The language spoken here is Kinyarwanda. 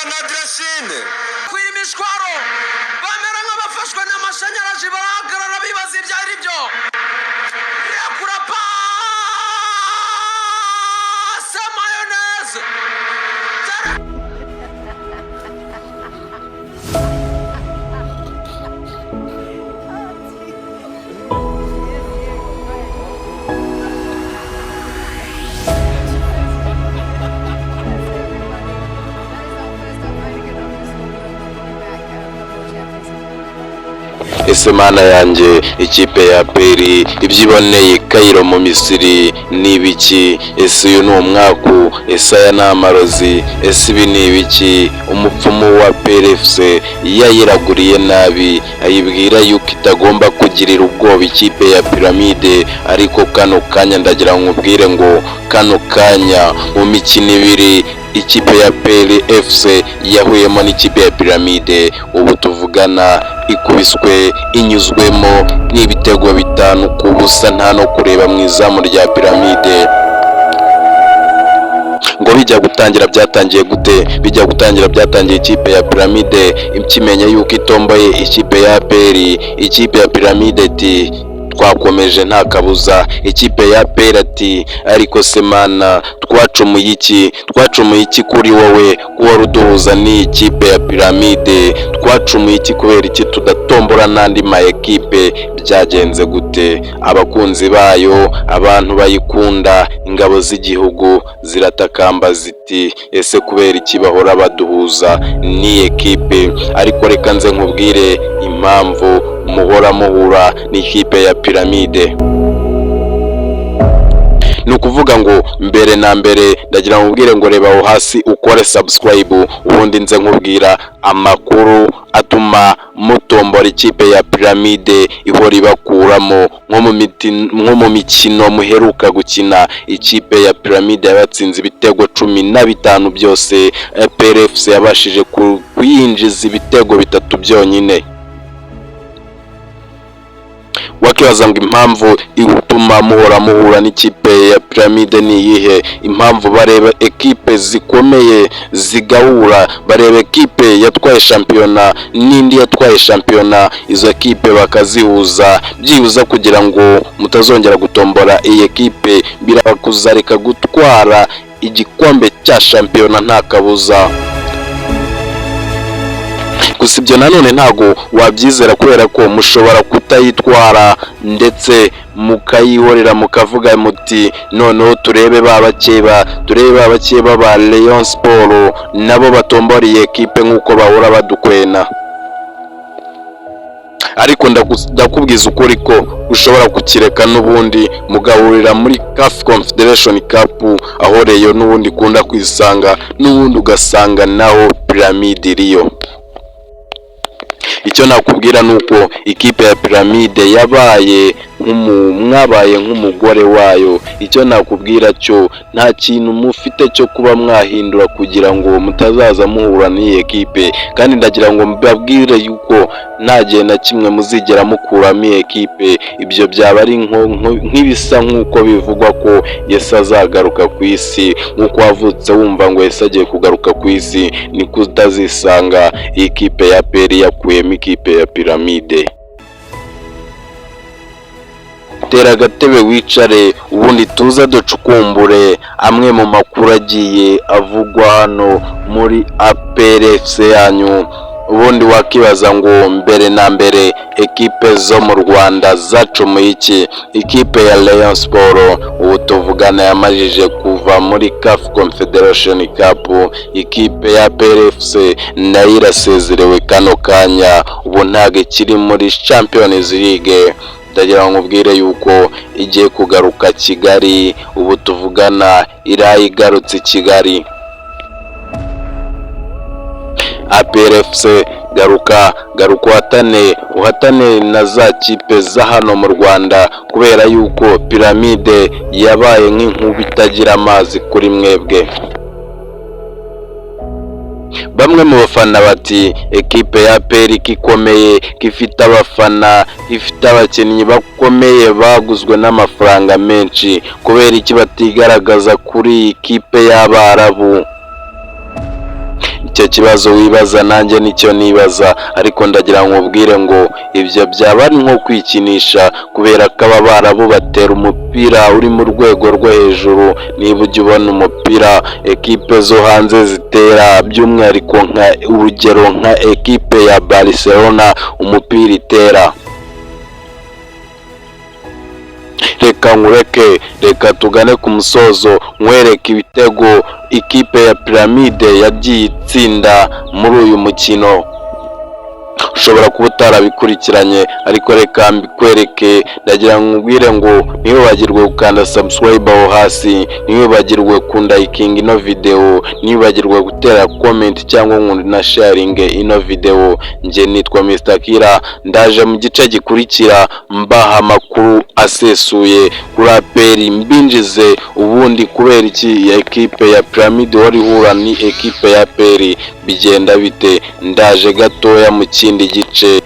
na Dressine kwimishwaro bamera nk'abafashwe n'amashanyarazi barahagarara bibaza ibyo ari byo yakura pasa mayoneze ese mana yanjye ikipe ya peri ibyiboneye Cairo mu Misiri ni ibiki? Ese uyu ni umwaku? Ese aya ni amarozi? Ese ibi ni ibiki? Umupfumu wa PRFC yayiraguriye nabi ayibwira yuko itagomba kugirira ubwoba ikipe ya Pyramide, ariko kano kanya ndagira nkubwire ngo kano kanya mu mikino ibiri ikipe ya PRFC yahuyemo n'ikipe ya Pyramide, ubu tuvugana ikubiswe inyuzwemo n'ibitego 5-0 nta no kureba mu izamu rya Pyramide. Ngo bijya gutangira byatangiye gute? Bijya gutangira byatangiye ikipe ya Pyramide imkimenya yuko itomboye ikipe ya Peri. Ikipe ya Pyramide ati twakomeje nta kabuza. Ikipe ya Peri ati ariko semana twacumuye iki? Twacumuye iki kuri wowe kuba ruduhuza ni ikipe ya Pyramide? Twacumuye iki kubera iki tudatombora n'andi ma ekipe? Byagenze gute? Abakunzi bayo, abantu bayikunda, ingabo z'igihugu ziratakamba ziti ese kubera iki bahora baduhuza ni ekipe? Ariko reka nze nkubwire impamvu muhora muhura n'ikipe ya Pyramide. Nukuvuga ngo mbere na mbere ndagira nkubwire ngo reba aho hasi ukore subscribe, ubundi nze nkubwira amakuru atuma mutombora ikipe ya Pyramide ihora ibakuramo. Nko mu mikino muheruka gukina ikipe ya Pyramide yabatsinze ibitego 15 byose, PRFC yabashije kuyinjiza ibitego 3 byonyine. Wakibaza ngo impamvu ituma muhura n'ikipe ya Pyramide ni iyihe? Impamvu bareba ekipe zikomeye zigahura, bareba ekipe yatwaye shampiyona n'indi yatwaye shampiyona, izo ekipe bakazihuza byibuza kugira ngo mutazongera gutombora iyi ekipe, birakuzareka gutwara igikombe cya shampiyona nta kabuza. Gusa ibyo nanone ntago wabyizera kubera ko mushobora kutayitwara ndetse mukayihorera mukavuga muti noneho turebe babakeba ba Rayon Sport nabo batomboriye ekipe nk'uko bahora badukwena. Ariko ndakubwiza ukuri ko ushobora kukireka n'ubundi mugahurira muri CAF Confederation Cup, aho Rayon n'ubundi kunda kwisanga n'ubundi ugasanga naho Pyramide iriyo. Icyo nakubwira nuko ikipe ya Pyramide yabaye nk'umugore wayo. Icyo nakubwira cyo nta kintu mufite cyo kuba mwahindura kugira ngo mutazaza muhura n'iyi ekipe, kandi ndagira ngo mbabwire yuko nta gihe na kimwe muzigera mukuramo iyi ekipe. Ibyo byaba ari nk'ibisa nk'uko bivugwa ko Yesu azagaruka ku isi. Nk'uko wavutse wumva ngo Yesu agiye kugaruka ku isi, niko utazisanga iyi kipe ya Peri yakuyemo ikipe ya Pyramide. Tera agatebe wicare ubundi tuza ducukumbure amwe mu makuru agiye avugwa hano muri PRFC yanyu. Ubundi wakibaza ngo mbere na mbere ekipe zo mu Rwanda zacumuye iki? Ikipe ya Rayon Sport ubu tuvugana yamajije kuva muri CAF Confederation Cup. Ikipe ya PRFC nayo irasezerewe kano kanya, ubu ntago ikiri muri Champions League. Ndagira ngo nkubwire yuko igiye kugaruka Kigali, ubu tuvugana irayigarutse Kigali. PRFC garuka uhatane na za kipe za hano mu Rwanda, kubera yuko Pyramide yabaye nk'inkuba itagira amazi kuri mwebwe. Bamwe mu bafana bati ekipe ya Peri kikomeye, gifite abafana, gifite abakinnyi bakomeye baguzwe n'amafaranga menshi, kubera iki batigaragaza kuri ikipe y'Abarabu? icyo kibazo wibaza nanjye nicyo nibaza, ariko ndagira ngo ubwire ngo ibyo byaba ari nko kwikinisha, kubera ko aba Barabu batera umupira uri mu rwego rwo hejuru. Niba ujya ubona umupira ekipe zo hanze zitera, by'umwihariko nka urugero nka ekipe ya Barcelona umupira itera, reka nkureke, reka tugane ku musozo nkwereke ibitego ikipe ya Piramide yagiye itsinda muri uyu mukino. Ushobora kuba utarabikurikiranye, ariko reka mbikwereke. Ndagira ngo nkubwire ngo ntiwibagirwe gukanda subscribe aho hasi, ntiwibagirwe kundayikinga ino video, ntiwibagirwe gutera comment cyangwa ngo na sharing ino video. Njye nitwa Mr Kira, ndaje mu gice gikurikira mbaha amakuru asesuye kuri APR mbinjize ubundi kubera iki ya ekipe ya Piramide wari hura ni ekipe ya APR bigenda bite. Ndaje gatoya mu kindi gice.